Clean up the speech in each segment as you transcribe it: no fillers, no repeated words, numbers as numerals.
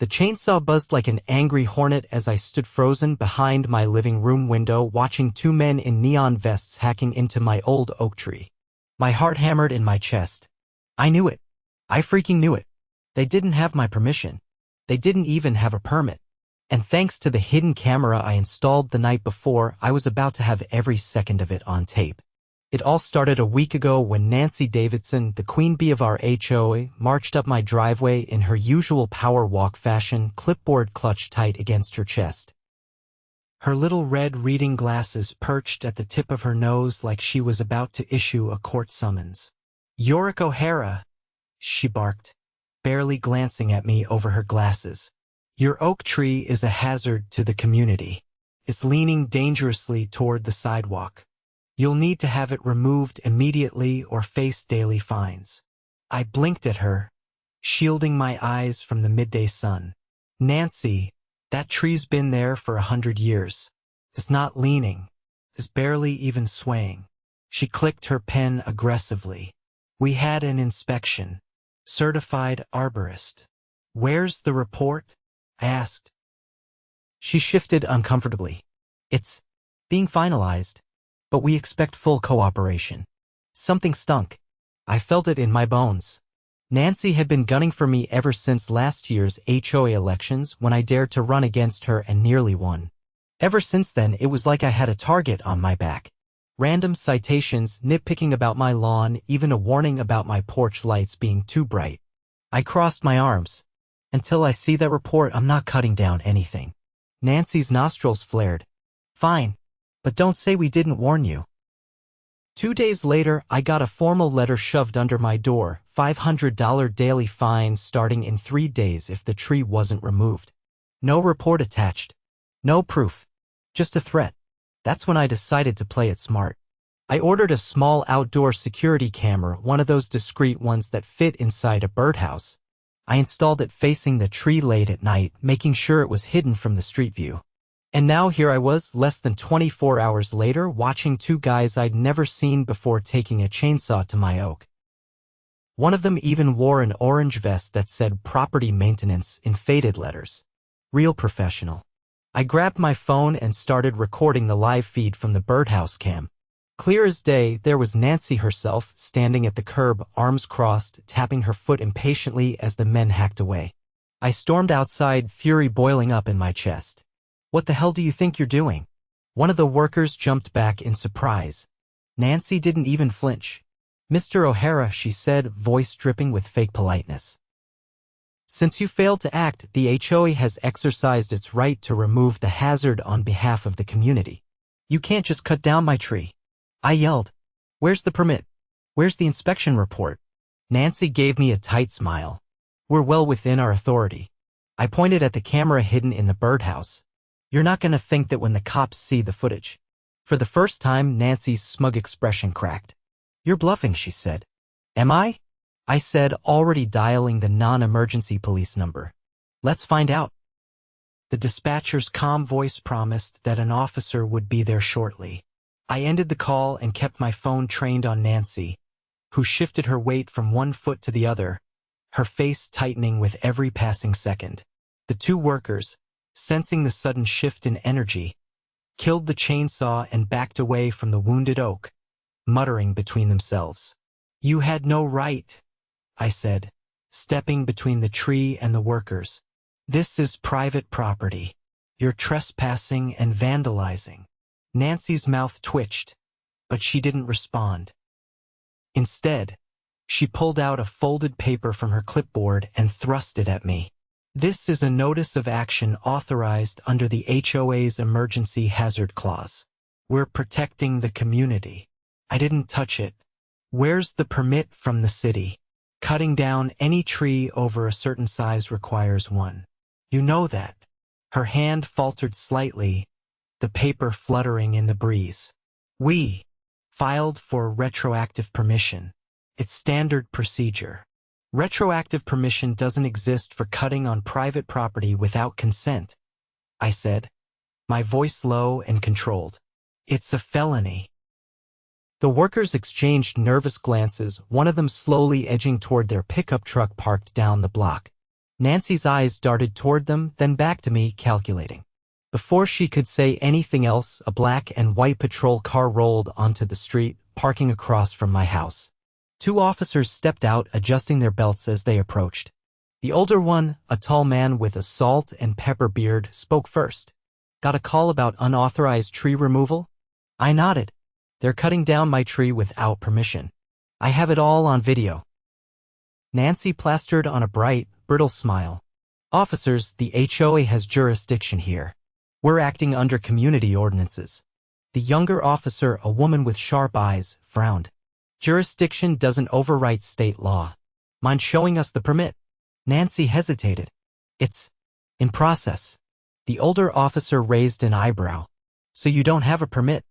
The chainsaw buzzed like an angry hornet as I stood frozen behind my living room window watching two men in neon vests hacking into my old oak tree. My heart hammered in my chest. I knew it. I freaking knew it. They didn't have my permission. They didn't even have a permit. And thanks to the hidden camera I installed the night before, I was about to have every second of it on tape. It all started a week ago when Nancy Davidson, the queen bee of our HOA, marched up my driveway in her usual power walk fashion, clipboard clutched tight against her chest. Her little red reading glasses perched at the tip of her nose like she was about to issue a court summons. "Yorick O'Hara," she barked, barely glancing at me over her glasses. "Your oak tree is a hazard to the community. It's leaning dangerously toward the sidewalk. You'll need to have it removed immediately or face daily fines." I blinked at her, shielding my eyes from the midday sun. "Nancy, that tree's been there for 100 years. It's not leaning. It's barely even swaying." She clicked her pen aggressively. "We had an inspection. Certified arborist." "Where's the report?" I asked. She shifted uncomfortably. "It's being finalized, but we expect full cooperation." Something stunk. I felt it in my bones. Nancy had been gunning for me ever since last year's HOA elections when I dared to run against her and nearly won. Ever since then, it was like I had a target on my back. Random citations, nitpicking about my lawn, even a warning about my porch lights being too bright. I crossed my arms. "Until I see that report, I'm not cutting down anything." Nancy's nostrils flared. "Fine, but don't say we didn't warn you." 2 days later, I got a formal letter shoved under my door, $500 daily fine starting in 3 days if the tree wasn't removed. No report attached. No proof. Just a threat. That's when I decided to play it smart. I ordered a small outdoor security camera, one of those discreet ones that fit inside a birdhouse. I installed it facing the tree late at night, making sure it was hidden from the street view. And now here I was, less than 24 hours later, watching two guys I'd never seen before taking a chainsaw to my oak. One of them even wore an orange vest that said property maintenance in faded letters. Real professional. I grabbed my phone and started recording the live feed from the birdhouse cam. Clear as day, there was Nancy herself, standing at the curb, arms crossed, tapping her foot impatiently as the men hacked away. I stormed outside, fury boiling up in my chest. "What the hell do you think you're doing?" One of the workers jumped back in surprise. Nancy didn't even flinch. "Mr. O'Hara," she said, voice dripping with fake politeness. "Since you failed to act, the HOA has exercised its right to remove the hazard on behalf of the community. You can't just cut down my tree." I yelled. "Where's the permit? Where's the inspection report?" Nancy gave me a tight smile. "We're well within our authority." I pointed at the camera hidden in the birdhouse. "You're not going to think that when the cops see the footage." For the first time, Nancy's smug expression cracked. "You're bluffing," she said. "Am I?" I said, already dialing the non-emergency police number. "Let's find out." The dispatcher's calm voice promised that an officer would be there shortly. I ended the call and kept my phone trained on Nancy, who shifted her weight from one foot to the other, her face tightening with every passing second. The two workers, sensing the sudden shift in energy, killed the chainsaw and backed away from the wounded oak, muttering between themselves. "You had no right," I said, stepping between the tree and the workers. "This is private property. You're trespassing and vandalizing." Nancy's mouth twitched, but she didn't respond. Instead, she pulled out a folded paper from her clipboard and thrust it at me. "This is a notice of action authorized under the HOA's emergency hazard clause. We're protecting the community." I didn't touch it. "Where's the permit from the city? Cutting down any tree over a certain size requires one. You know that." Her hand faltered slightly, the paper fluttering in the breeze. "We filed for retroactive permission. It's standard procedure. Retroactive permission doesn't exist for cutting on private property without consent," I said, my voice low and controlled. "It's a felony." The workers exchanged nervous glances, one of them slowly edging toward their pickup truck parked down the block. Nancy's eyes darted toward them, then back to me, calculating. Before she could say anything else, a black and white patrol car rolled onto the street, parking across from my house. 2 officers stepped out, adjusting their belts as they approached. The older one, a tall man with a salt and pepper beard, spoke first. Got a call about unauthorized tree removal? I nodded. They're cutting down my tree without permission. I have it all on video. Nancy plastered on a bright, brittle smile. Officers, the HOA has jurisdiction here. We're acting under community ordinances. The younger officer, a woman with sharp eyes, frowned. Jurisdiction doesn't override state law. Mind showing us the permit? Nancy hesitated. It's in process. The older officer raised an eyebrow. So you don't have a permit?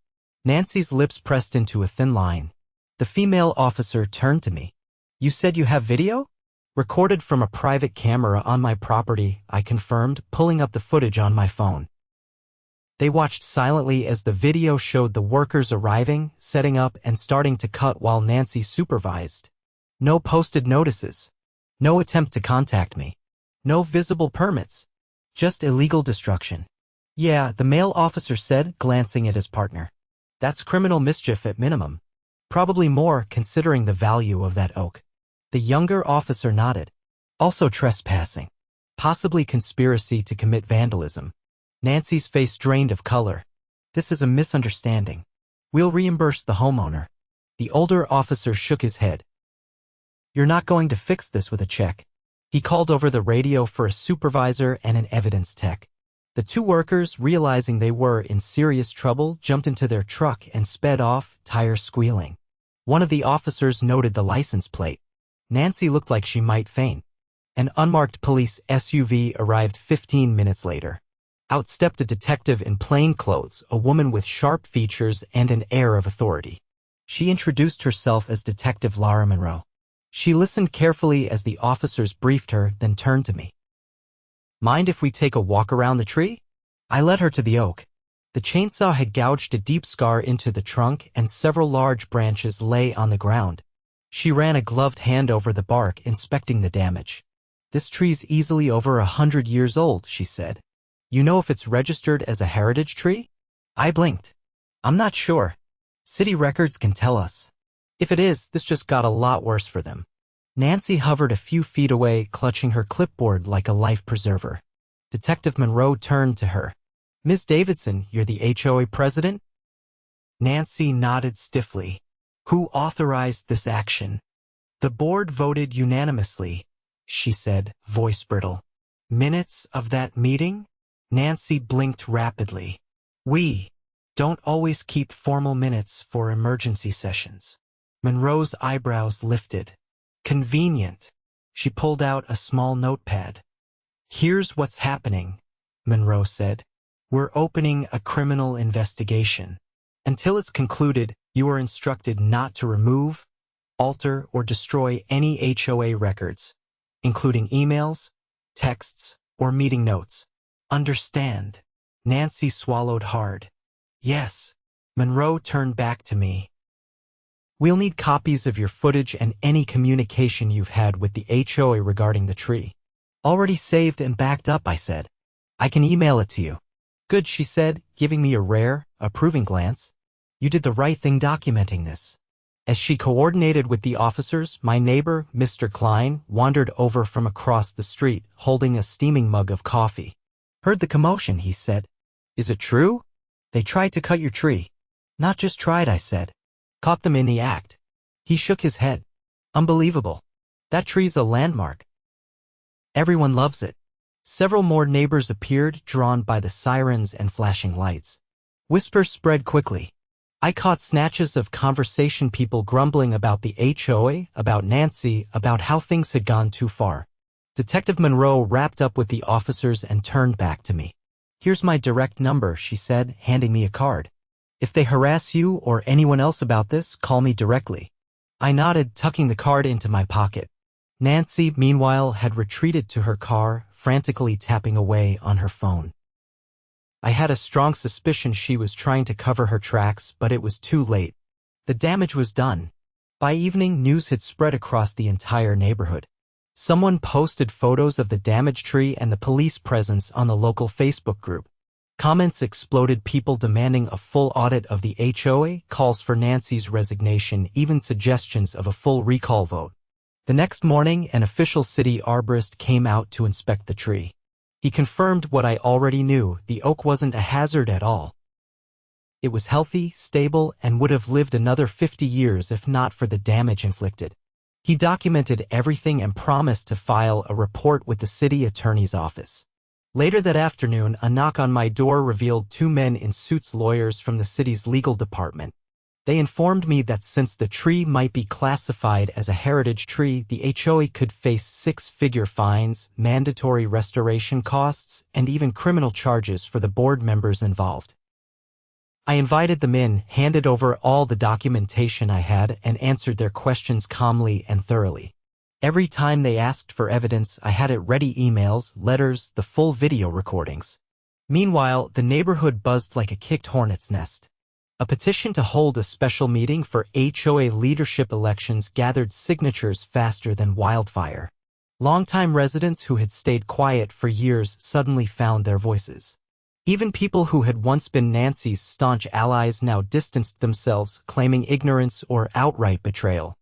Nancy's lips pressed into a thin line. The female officer turned to me. You said you have video? Recorded from a private camera on my property, I confirmed, pulling up the footage on my phone. They watched silently as the video showed the workers arriving, setting up, and starting to cut while Nancy supervised. No posted notices. No attempt to contact me. No visible permits. Just illegal destruction. Yeah, the male officer said, glancing at his partner. That's criminal mischief at minimum. Probably more, considering the value of that oak. The younger officer nodded. Also trespassing. Possibly conspiracy to commit vandalism. Nancy's face drained of color. This is a misunderstanding. We'll reimburse the homeowner. The older officer shook his head. You're not going to fix this with a check. He called over the radio for a supervisor and an evidence tech. The 2 workers, realizing they were in serious trouble, jumped into their truck and sped off, tires squealing. One of the officers noted the license plate. Nancy looked like she might faint. An unmarked police SUV arrived 15 minutes later. Out stepped a detective in plain clothes, a woman with sharp features and an air of authority. She introduced herself as Detective Laura Monroe. She listened carefully as the officers briefed her, then turned to me. Mind if we take a walk around the tree? I led her to the oak. The chainsaw had gouged a deep scar into the trunk and several large branches lay on the ground. She ran a gloved hand over the bark, inspecting the damage. This tree's easily over 100 years old, she said. You know if it's registered as a heritage tree? I blinked. I'm not sure. City records can tell us. If it is, this just got a lot worse for them. Nancy hovered a few feet away, clutching her clipboard like a life preserver. Detective Monroe turned to her. Ms. Davidson, you're the HOA president? Nancy nodded stiffly. Who authorized this action? The board voted unanimously, she said, voice brittle. Minutes of that meeting? Nancy blinked rapidly. We don't always keep formal minutes for emergency sessions. Monroe's eyebrows lifted. Convenient. She pulled out a small notepad. Here's what's happening, Monroe said. We're opening a criminal investigation. Until it's concluded, you are instructed not to remove, alter, or destroy any HOA records, including emails, texts, or meeting notes. Understand? Nancy swallowed hard. Yes. Monroe turned back to me. We'll need copies of your footage and any communication you've had with the HOA regarding the tree. Already saved and backed up, I said. I can email it to you. Good, she said, giving me a rare, approving glance. You did the right thing documenting this. As she coordinated with the officers, my neighbor, Mr. Klein, wandered over from across the street, holding a steaming mug of coffee. Heard the commotion, he said. Is it true? They tried to cut your tree. Not just tried, I said. Caught them in the act. He shook his head. Unbelievable. That tree's a landmark. Everyone loves it. Several more neighbors appeared, drawn by the sirens and flashing lights. Whispers spread quickly. I caught snatches of conversation, people grumbling about the HOA, about Nancy, about how things had gone too far. Detective Monroe wrapped up with the officers and turned back to me. Here's my direct number, she said, handing me a card. If they harass you or anyone else about this, call me directly. I nodded, tucking the card into my pocket. Nancy, meanwhile, had retreated to her car, frantically tapping away on her phone. I had a strong suspicion she was trying to cover her tracks, but it was too late. The damage was done. By evening, news had spread across the entire neighborhood. Someone posted photos of the damaged tree and the police presence on the local Facebook group. Comments exploded, people demanding a full audit of the HOA, calls for Nancy's resignation, even suggestions of a full recall vote. The next morning, an official city arborist came out to inspect the tree. He confirmed what I already knew: the oak wasn't a hazard at all. It was healthy, stable, and would have lived another 50 years if not for the damage inflicted. He documented everything and promised to file a report with the city attorney's office. Later that afternoon, a knock on my door revealed two men in suits, lawyers from the city's legal department. They informed me that since the tree might be classified as a heritage tree, the HOA could face six-figure fines, mandatory restoration costs, and even criminal charges for the board members involved. I invited them in, handed over all the documentation I had, and answered their questions calmly and thoroughly. Every time they asked for evidence, I had it ready: emails, letters, the full video recordings. Meanwhile, the neighborhood buzzed like a kicked hornet's nest. A petition to hold a special meeting for HOA leadership elections gathered signatures faster than wildfire. Longtime residents who had stayed quiet for years suddenly found their voices. Even people who had once been Nancy's staunch allies now distanced themselves, claiming ignorance or outright betrayal.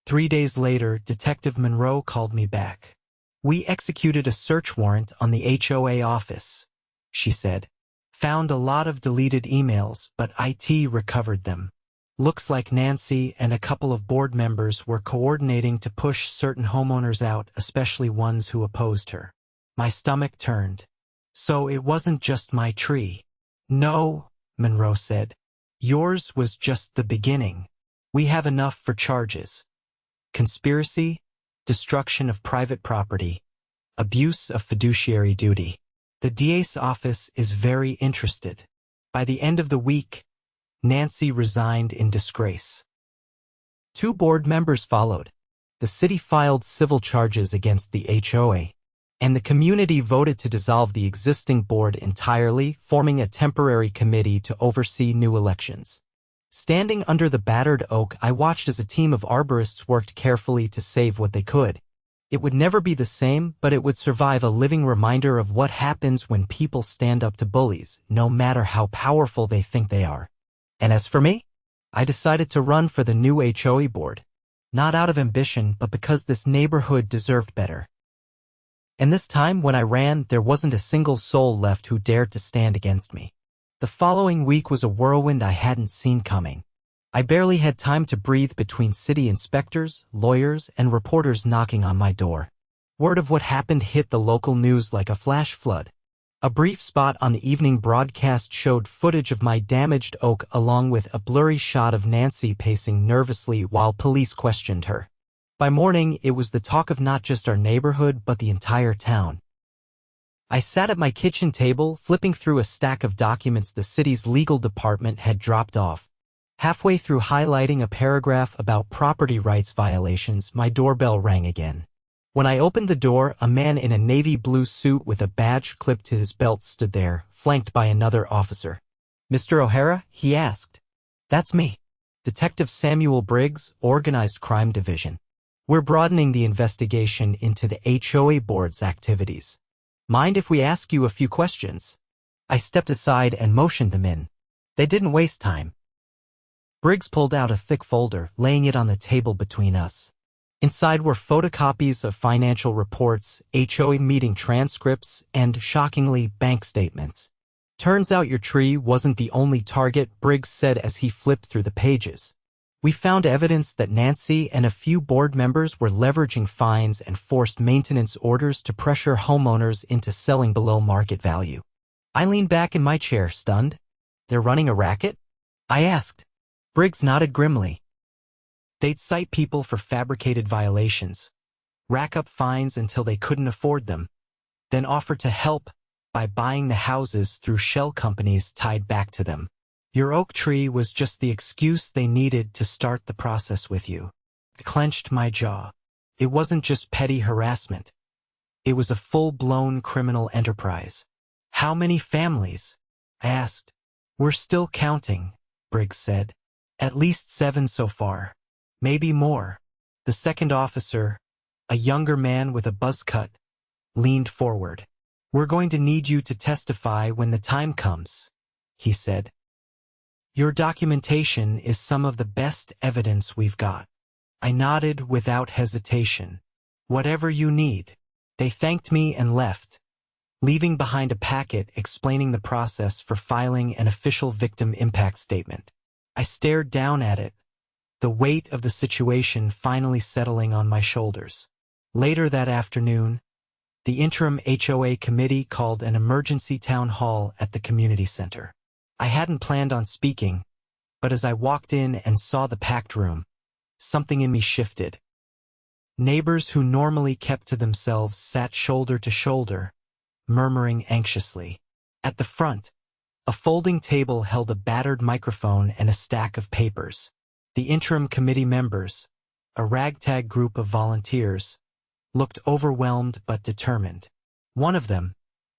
3 days later, Detective Monroe called me back. "We executed a search warrant on the HOA office," she said. "Found a lot of deleted emails, but IT recovered them. Looks like Nancy and a couple of board members were coordinating to push certain homeowners out, especially ones who opposed her." My stomach turned. "So it wasn't just my tree?" "No," Monroe said. "Yours was just the beginning. We have enough for charges: conspiracy, destruction of private property, abuse of fiduciary duty. The DA's office is very interested." By the end of the week, Nancy resigned in disgrace. 2 board members followed. The city filed civil charges against the HOA, and the community voted to dissolve the existing board entirely, forming a temporary committee to oversee new elections. Standing under the battered oak, I watched as a team of arborists worked carefully to save what they could. It would never be the same, but it would survive, a living reminder of what happens when people stand up to bullies, no matter how powerful they think they are. And as for me, I decided to run for the new HOA board. Not out of ambition, but because this neighborhood deserved better. And this time, when I ran, there wasn't a single soul left who dared to stand against me. The following week was a whirlwind I hadn't seen coming. I barely had time to breathe between city inspectors, lawyers, and reporters knocking on my door. Word of what happened hit the local news like a flash flood. A brief spot on the evening broadcast showed footage of my damaged oak along with a blurry shot of Nancy pacing nervously while police questioned her. By morning, it was the talk of not just our neighborhood but the entire town. I sat at my kitchen table, flipping through a stack of documents the city's legal department had dropped off. Halfway through highlighting a paragraph about property rights violations, my doorbell rang again. When I opened the door, a man in a navy blue suit with a badge clipped to his belt stood there, flanked by another officer. "Mr. O'Hara?" he asked. "That's me. Detective Samuel Briggs, Organized Crime Division. We're broadening the investigation into the HOA board's activities. Mind if we ask you a few questions?" I stepped aside and motioned them in. They didn't waste time. Briggs pulled out a thick folder, laying it on the table between us. Inside were photocopies of financial reports, HOA meeting transcripts, and, shockingly, bank statements. "Turns out your tree wasn't the only target," Briggs said as he flipped through the pages. "We found evidence that Nancy and a few board members were leveraging fines and forced maintenance orders to pressure homeowners into selling below market value." I leaned back in my chair, stunned. "They're running a racket?" I asked. Briggs nodded grimly. "They'd cite people for fabricated violations, rack up fines until they couldn't afford them, then offer to help by buying the houses through shell companies tied back to them. Your oak tree was just the excuse they needed to start the process with you." I clenched my jaw. It wasn't just petty harassment. It was a full-blown criminal enterprise. "How many families?" I asked. "We're still counting," Briggs said. "At least 7 so far. Maybe more." The second officer, A younger man with a buzz cut leaned forward. "We're going to need you to testify when the time comes," he said. "Your documentation is some of the best evidence we've got." I nodded without hesitation. "Whatever you need." They thanked me and left, leaving behind a packet explaining the process for filing an official victim impact statement. I stared down at it, the weight of the situation finally settling on my shoulders. Later that afternoon, the interim HOA committee called an emergency town hall at the community center. I hadn't planned on speaking, but as I walked in and saw the packed room, something in me shifted. Neighbors who normally kept to themselves sat shoulder to shoulder, murmuring anxiously. At the front, a folding table held a battered microphone and a stack of papers. The interim committee members, a ragtag group of volunteers, looked overwhelmed but determined. One of them,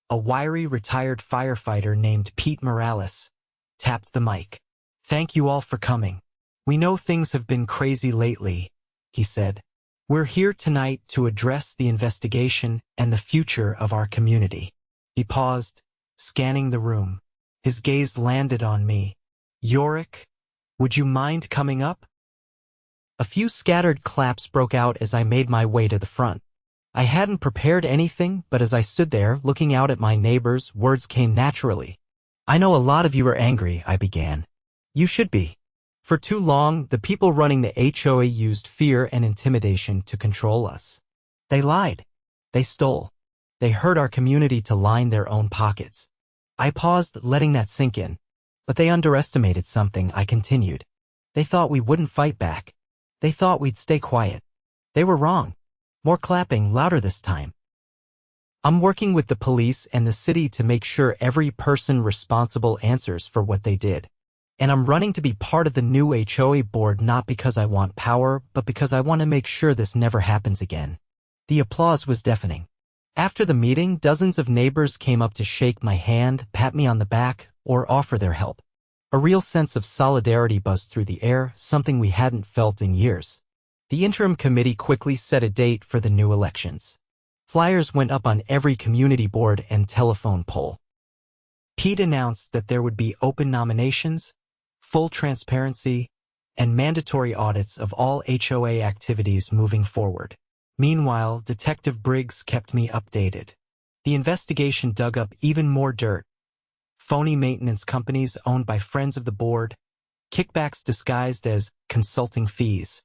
a wiry retired firefighter named Pete Morales, tapped the mic. "Thank you all for coming. We know things have been crazy lately," he said. "We're here tonight to address the investigation and the future of our community." He paused, scanning the room. His gaze landed on me. "Yorick, would you mind coming up?" A few scattered claps broke out as I made my way to the front. I hadn't prepared anything, but as I stood there, looking out at my neighbors, words came naturally. "I know a lot of you are angry," I began. "You should be. For too long, the people running the HOA used fear and intimidation to control us. They lied. They stole. They hurt our community to line their own pockets." I paused, letting that sink in. "But they underestimated something," I continued. "They thought we wouldn't fight back. They thought we'd stay quiet. They were wrong." More clapping, louder this time. "I'm working with the police and the city to make sure every person responsible answers for what they did. And I'm running to be part of the new HOA board not because I want power, but because I want to make sure this never happens again." The applause was deafening. After the meeting, dozens of neighbors came up to shake my hand, pat me on the back, or offer their help. A real sense of solidarity buzzed through the air, something we hadn't felt in years. The interim committee quickly set a date for the new elections. Flyers went up on every community board and telephone pole. Pete announced that there would be open nominations, full transparency, and mandatory audits of all HOA activities moving forward. Meanwhile, Detective Briggs kept me updated. The investigation dug up even more dirt. Phony maintenance companies owned by friends of the board, kickbacks disguised as consulting fees,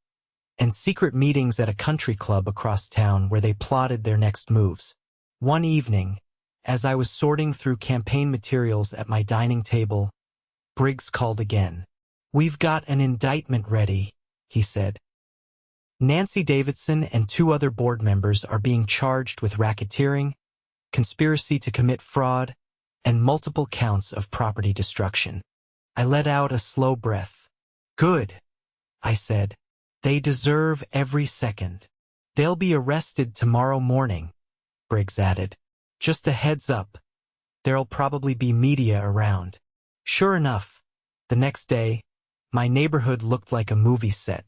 and secret meetings at a country club across town where they plotted their next moves. One evening, as I was sorting through campaign materials at my dining table, Briggs called again. "We've got an indictment ready," he said. "Nancy Davidson and 2 other board members are being charged with racketeering, conspiracy to commit fraud, and multiple counts of property destruction." I let out a slow breath. "Good," I said. "They deserve every second." "They'll be arrested tomorrow morning," Briggs added. "Just a heads up. There'll probably be media around." Sure enough, the next day, my neighborhood looked like a movie set.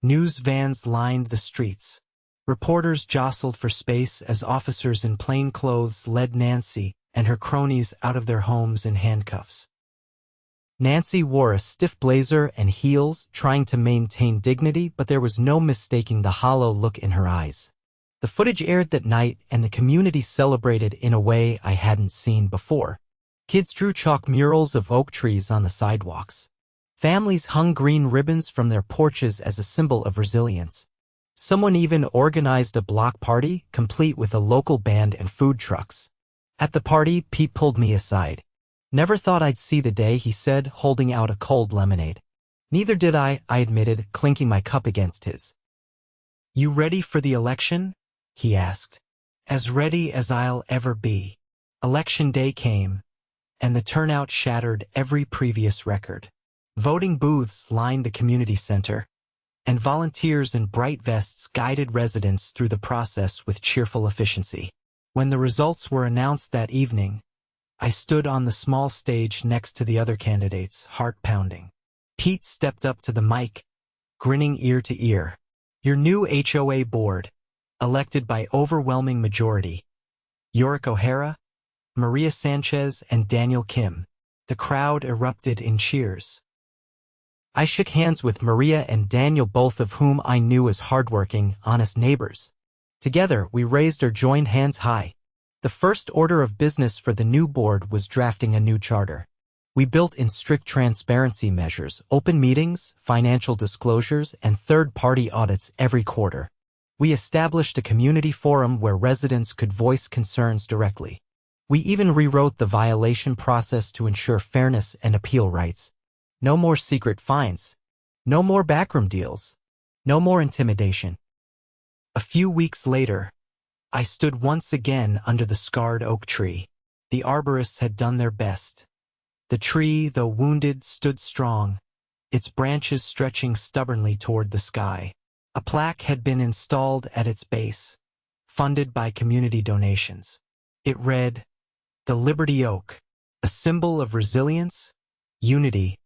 News vans lined the streets. Reporters jostled for space as officers in plain clothes led Nancy and her cronies out of their homes in handcuffs. Nancy wore a stiff blazer and heels, trying to maintain dignity, but there was no mistaking the hollow look in her eyes. The footage aired that night, and the community celebrated in a way I hadn't seen before. Kids drew chalk murals of oak trees on the sidewalks. Families hung green ribbons from their porches as a symbol of resilience. Someone even organized a block party, complete with a local band and food trucks. At the party, Pete pulled me aside. "Never thought I'd see the day," he said, holding out a cold lemonade. "Neither did I admitted, clinking my cup against his. "You ready for the election?" he asked. "As ready as I'll ever be." Election day came, and the turnout shattered every previous record. Voting booths lined the community center, and volunteers in bright vests guided residents through the process with cheerful efficiency. When the results were announced that evening, I stood on the small stage next to the other candidates, heart pounding. Pete stepped up to the mic, grinning ear to ear. "Your new HOA board, elected by overwhelming majority. Yorick O'Hara, Maria Sanchez, and Daniel Kim. The crowd erupted in cheers. I shook hands with Maria and Daniel, both of whom I knew as hardworking, honest neighbors. Together, we raised our joined hands high. The first order of business for the new board was drafting a new charter. We built in strict transparency measures, open meetings, financial disclosures, and third-party audits every quarter. We established a community forum where residents could voice concerns directly. We even rewrote the violation process to ensure fairness and appeal rights. No more secret fines. No more backroom deals. No more intimidation. A few weeks later, I stood once again under the scarred oak tree. The arborists had done their best. The tree, though wounded, stood strong, its branches stretching stubbornly toward the sky. A plaque had been installed at its base, funded by community donations. It read, "The Liberty Oak, a symbol of resilience, unity,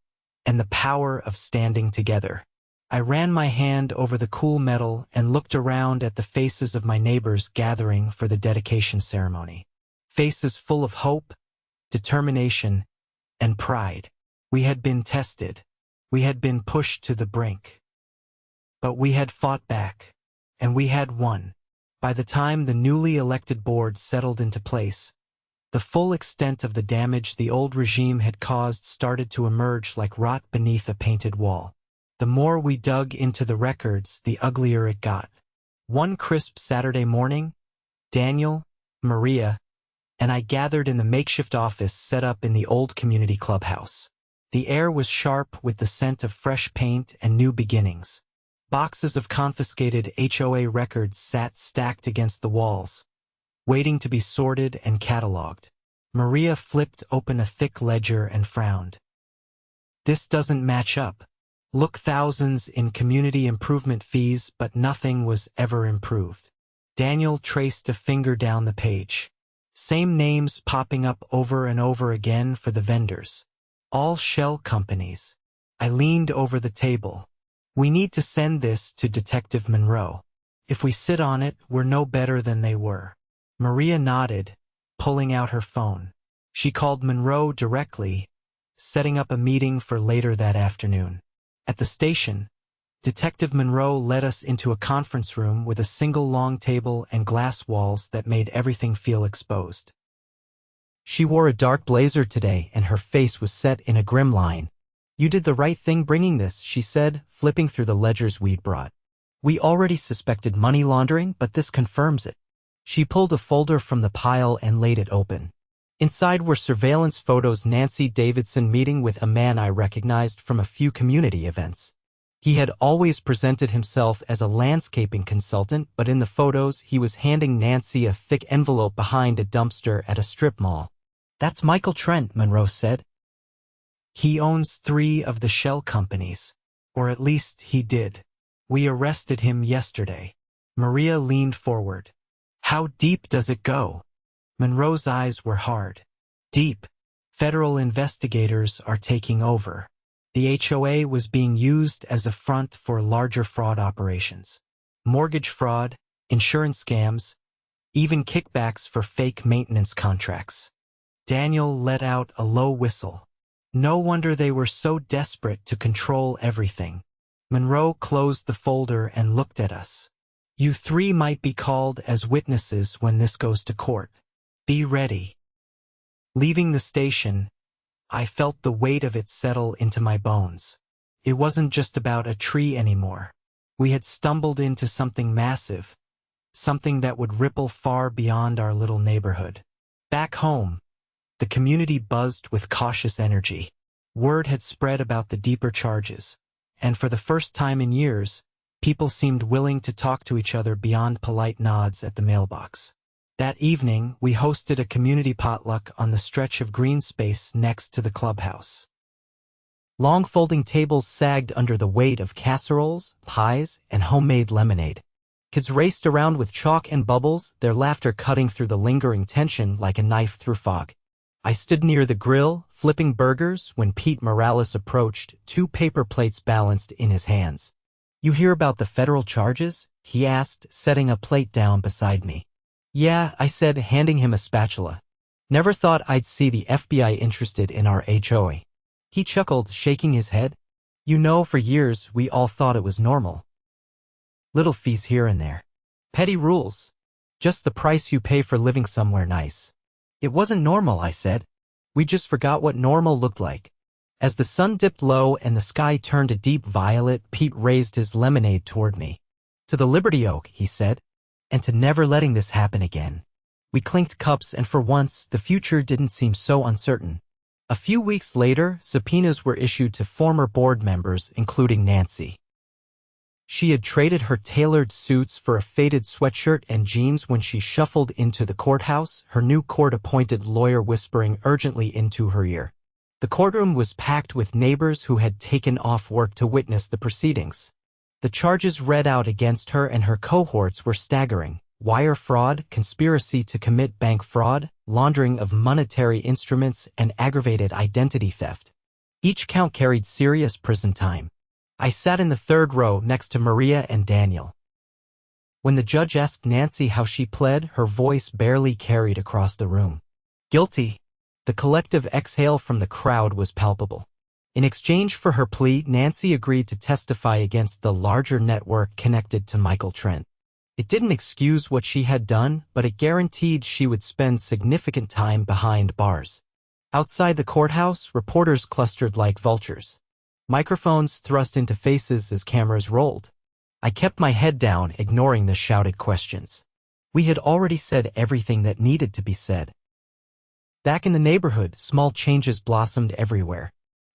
and the power of standing together." I ran my hand over the cool metal and looked around at the faces of my neighbors gathering for the dedication ceremony. Faces full of hope, determination, and pride. We had been tested. We had been pushed to the brink. But we had fought back, and we had won. By the time the newly elected board settled into place, the full extent of the damage the old regime had caused started to emerge like rot beneath a painted wall. The more we dug into the records, the uglier it got. One crisp Saturday morning, Daniel, Maria, and I gathered in the makeshift office set up in the old community clubhouse. The air was sharp with the scent of fresh paint and new beginnings. Boxes of confiscated HOA records sat stacked against the walls, waiting to be sorted and cataloged. Maria flipped open a thick ledger and frowned. "This doesn't match up. Look, thousands in community improvement fees, but nothing was ever improved." Daniel traced a finger down the page. Same names popping up over and over again for the vendors. All shell companies. I leaned over the table. "We need to send this to Detective Monroe. If we sit on it, we're no better than they were." Maria nodded, pulling out her phone. She called Monroe directly, setting up a meeting for later that afternoon. At the station, Detective Monroe led us into a conference room with a single long table and glass walls that made everything feel exposed. She wore a dark blazer today, and her face was set in a grim line. "You did the right thing bringing this," she said, flipping through the ledgers we'd brought. "We already suspected money laundering, but this confirms it." She pulled a folder from the pile and laid it open. Inside were surveillance photos: Nancy Davidson meeting with a man I recognized from a few community events. He had always presented himself as a landscaping consultant, but in the photos he was handing Nancy a thick envelope behind a dumpster at a strip mall. "That's Michael Trent," Monroe said. "He owns 3 of the shell companies. Or at least he did. We arrested him yesterday." Maria leaned forward. "How deep does it go?" Monroe's eyes were hard. "Deep. Federal investigators are taking over. The HOA was being used as a front for larger fraud operations. Mortgage fraud, insurance scams, even kickbacks for fake maintenance contracts." Daniel let out a low whistle. "No wonder they were so desperate to control everything." Monroe closed the folder and looked at us. "You 3 might be called as witnesses when this goes to court. Be ready." Leaving the station, I felt the weight of it settle into my bones. It wasn't just about a tree anymore. We had stumbled into something massive, something that would ripple far beyond our little neighborhood. Back home, the community buzzed with cautious energy. Word had spread about the deeper charges, and for the first time in years, people seemed willing to talk to each other beyond polite nods at the mailbox. That evening, we hosted a community potluck on the stretch of green space next to the clubhouse. Long folding tables sagged under the weight of casseroles, pies, and homemade lemonade. Kids raced around with chalk and bubbles, their laughter cutting through the lingering tension like a knife through fog. I stood near the grill, flipping burgers, when Pete Morales approached, 2 paper plates balanced in his hands. "You hear about the federal charges?" he asked, setting a plate down beside me. Yeah, I said, handing him a spatula. Never thought I'd see the FBI interested in our HOA. He chuckled, shaking his head. You know, for years, we all thought it was normal. Little fees here and there. Petty rules. Just the price you pay for living somewhere nice. It wasn't normal, I said. We just forgot what normal looked like. As the sun dipped low and the sky turned a deep violet, Pete raised his lemonade toward me. To the Liberty Oak, he said, and to never letting this happen again. We clinked cups, and for once, the future didn't seem so uncertain. A few weeks later, subpoenas were issued to former board members, including Nancy. She had traded her tailored suits for a faded sweatshirt and jeans when she shuffled into the courthouse, her new court-appointed lawyer whispering urgently into her ear. The courtroom was packed with neighbors who had taken off work to witness the proceedings. The charges read out against her and her cohorts were staggering: wire fraud, conspiracy to commit bank fraud, laundering of monetary instruments, and aggravated identity theft. Each count carried serious prison time. I sat in the third row next to Maria and Daniel. When the judge asked Nancy how she pled, her voice barely carried across the room. Guilty. The collective exhale from the crowd was palpable. In exchange for her plea, Nancy agreed to testify against the larger network connected to Michael Trent. It didn't excuse what she had done, but it guaranteed she would spend significant time behind bars. Outside the courthouse, reporters clustered like vultures. Microphones thrust into faces as cameras rolled. I kept my head down, ignoring the shouted questions. We had already said everything that needed to be said. Back in the neighborhood, small changes blossomed everywhere.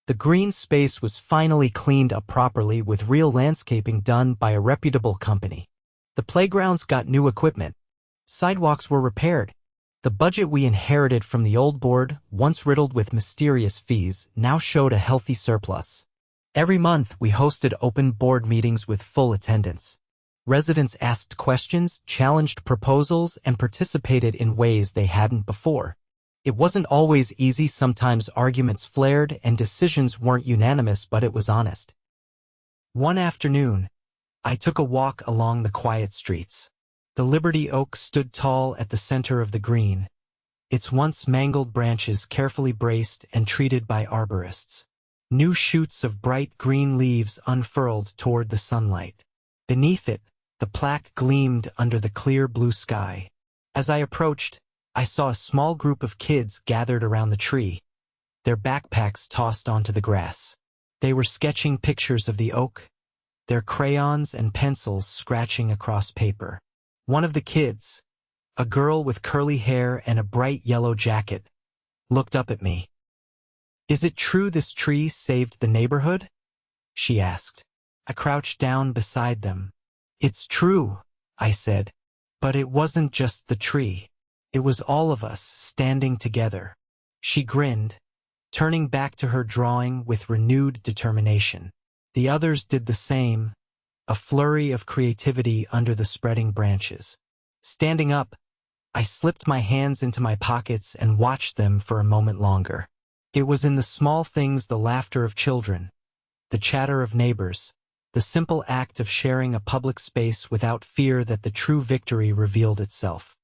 The green space was finally cleaned up properly, with real landscaping done by a reputable company. The playgrounds got new equipment. Sidewalks were repaired. The budget we inherited from the old board, once riddled with mysterious fees, now showed a healthy surplus. Every month, we hosted open board meetings with full attendance. Residents asked questions, challenged proposals, and participated in ways they hadn't before. It wasn't always easy, sometimes arguments flared and decisions weren't unanimous, but it was honest. One afternoon, I took a walk along the quiet streets. The Liberty Oak stood tall at the center of the green, its once mangled branches carefully braced and treated by arborists. New shoots of bright green leaves unfurled toward the sunlight. Beneath it, the plaque gleamed under the clear blue sky. As I approached, I saw a small group of kids gathered around the tree, their backpacks tossed onto the grass. They were sketching pictures of the oak, their crayons and pencils scratching across paper. One of the kids, a girl with curly hair and a bright yellow jacket, looked up at me. "Is it true this tree saved the neighborhood?" she asked. I crouched down beside them. "It's true," I said. "But it wasn't just the tree. It was all of us standing together." She grinned, turning back to her drawing with renewed determination. The others did the same, a flurry of creativity under the spreading branches. Standing up, I slipped my hands into my pockets and watched them for a moment longer. It was in the small things, the laughter of children, the chatter of neighbors, the simple act of sharing a public space without fear, that the true victory revealed itself.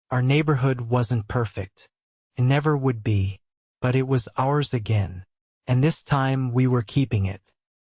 Our neighborhood wasn't perfect. It never would be, but it was ours again, and this time we were keeping it.